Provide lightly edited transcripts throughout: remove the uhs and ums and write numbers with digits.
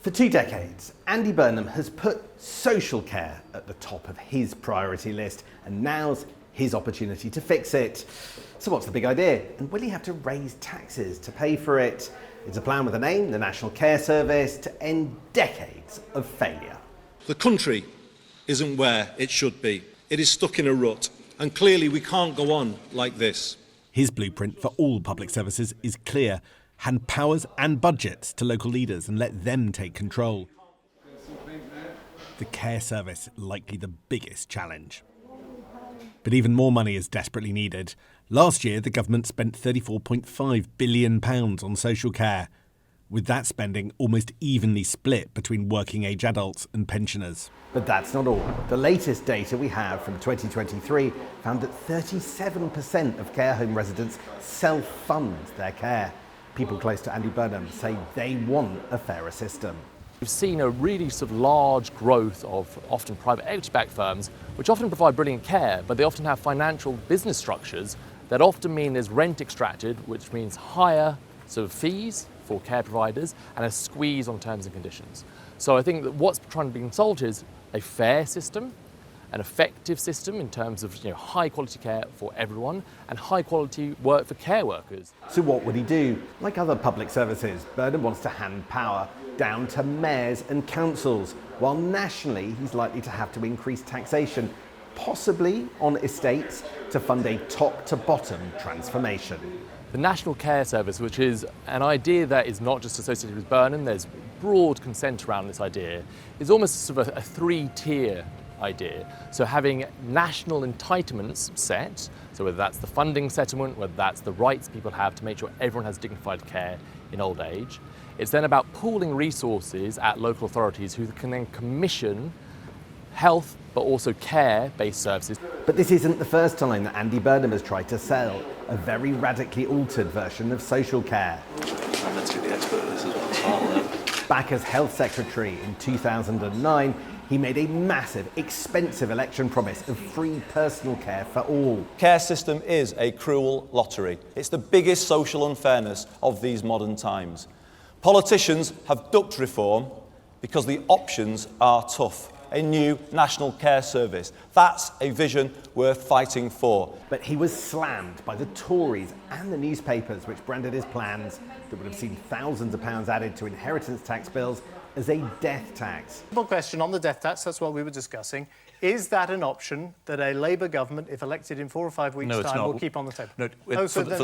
For 2 decades, Andy Burnham has put social care at the top of his priority list, and now's his opportunity to fix it. So what's the big idea? And will he have to raise taxes to pay for it? It's a plan with a name, the National Care Service, to end decades of failure. The country isn't where it should be. It is stuck in a rut, and clearly we can't go on like this. His blueprint for all public services is clear. Hand powers and budgets to local leaders and let them take control. The care service likely the biggest challenge. But even more money is desperately needed. Last year, the government spent £34.5 billion on social care, with that spending almost evenly split between working-age adults and pensioners. But that's not all. The latest data we have from 2023 found that 37% of care home residents self-fund their care. People close to Andy Burnham say they want a fairer system. We've seen a really sort of large growth of often private equity-backed firms, which often provide brilliant care, but they often have financial business structures that often mean there's rent extracted, which means higher sort of fees for care providers and a squeeze on terms and conditions. So I think that what's trying to be solved is a fair system, an effective system in terms of high quality care for everyone and high quality work for care workers. So what would he do? Like other public services, Burnham wants to hand power down to mayors and councils, while nationally he's likely to have to increase taxation, possibly on estates, to fund a top-to-bottom transformation. The National Care Service, which is an idea that is not just associated with Burnham, there's broad consent around this idea, is almost sort of a three-tier idea. So having national entitlements set, so whether that's the funding settlement, whether that's the rights people have to make sure everyone has dignified care in old age. It's then about pooling resources at local authorities who can then commission health but also care-based services. But this isn't the first time that Andy Burnham has tried to sell a very radically altered version of social care. I'm meant to be the expert at this as well. Back as health secretary in 2009, he made a massive, expensive election promise of free personal care for all. Care system is a cruel lottery. It's the biggest social unfairness of these modern times. Politicians have ducked reform because the options are tough. A new national care service. That's a vision worth fighting for. But he was slammed by the Tories and the newspapers, which branded his plans that would have seen thousands of pounds added to inheritance tax bills as a death tax. Simple question on the death tax, that's what we were discussing. Is that an option that a Labour government, if elected in 4 or 5 weeks' time, will keep on the table? No, for the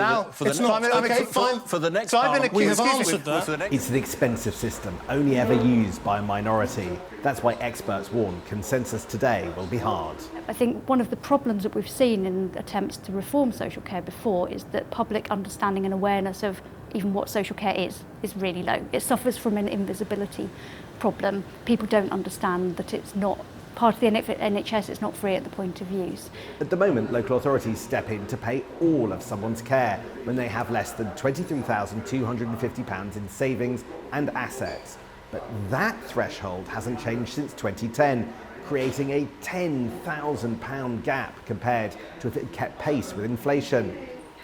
next So I've been we have accused. answered that. It's an expensive system, only ever used by a minority. That's why experts warn consensus today will be hard. I think one of the problems that we've seen in attempts to reform social care before is that public understanding and awareness of even what social care is really low. It suffers from an invisibility problem. People don't understand that it's not part of the NHS, it's not free at the point of use. At the moment, local authorities step in to pay all of someone's care when they have less than £23,250 in savings and assets. But that threshold hasn't changed since 2010, creating a £10,000 gap compared to if it kept pace with inflation.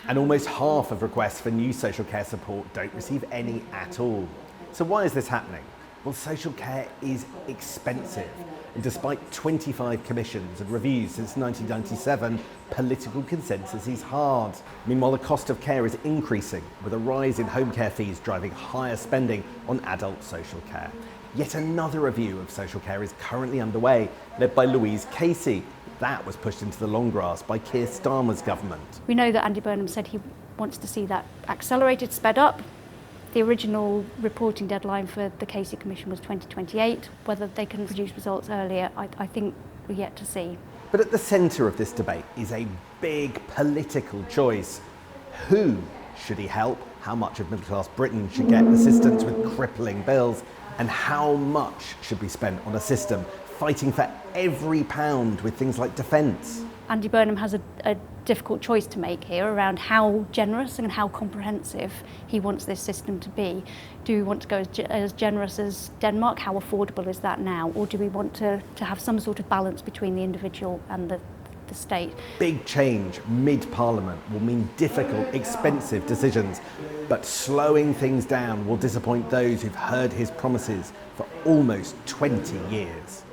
And almost half of requests for new social care support don't receive any at all. So why is this happening? Well, social care is expensive. And despite 25 commissions and reviews since 1997, political consensus is hard. Meanwhile, the cost of care is increasing, with a rise in home care fees driving higher spending on adult social care. Yet another review of social care is currently underway, led by Louise Casey. That was pushed into the long grass by Keir Starmer's government. We know that Andy Burnham said he wants to see that accelerated, sped up. The original reporting deadline for the Casey Commission was 2028. Whether they can produce results earlier, I think we're yet to see. But at the centre of this debate is a big political choice. Who should he help? How much of middle-class Britain should get assistance with crippling bills? And how much should be spent on a system fighting for every pound with things like defence? Andy Burnham has a difficult choice to make here around how generous and how comprehensive he wants this system to be. Do we want to go as generous as Denmark? How affordable is that now? Or do we want to have some sort of balance between the individual and the the state. Big change mid-Parliament will mean difficult, expensive decisions, but slowing things down will disappoint those who've heard his promises for almost 20 years.